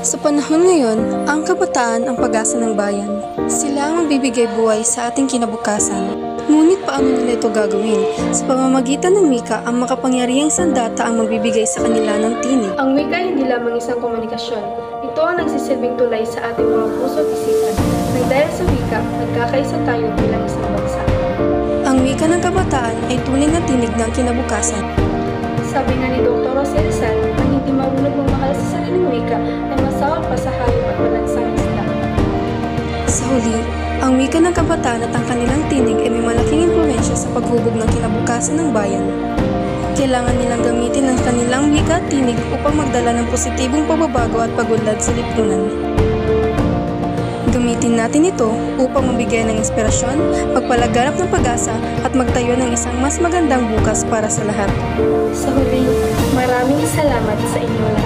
Sa panahon ngayon, ang kabataan ang pag-asa ng bayan. Sila ang magbibigay buhay sa ating kinabukasan. Ngunit paano nila ito gagawin? Sa pamamagitan ng wika, ang makapangyarihang sandata ang magbibigay sa kanila ng tinig. Ang wika ay hindi lamang isang komunikasyon. Ito ang nagsisilbing tulay sa ating mga puso at isipan. Nang dahil sa wika, nagkakaisa tayo bilang isang bansa. Ang wika ng kabataan ay tunay na tinig ng kinabukasan. Sabi nga ni Dr. Jose Rizal, ang hindi marunong magmahal sa sariling wika ay masawat pa sa hayop at malansang isda. Sa huli, ang wika ng kabataan at ang kanilang tinig ay may malaking impluwensya sa paghubog ng kinabukasan ng bayan. Kailangan nilang gamitin ang kanilang wika at tinig upang magdala ng positibong pagbabago at pagunlad sa lipunan. Gamitin natin ito upang mabigyan ng inspirasyon, magpalaganap ng pag-asa at magtayo ng isang mas magandang bukas para sa lahat. Sa huli, maraming salamat sa inyo lahat.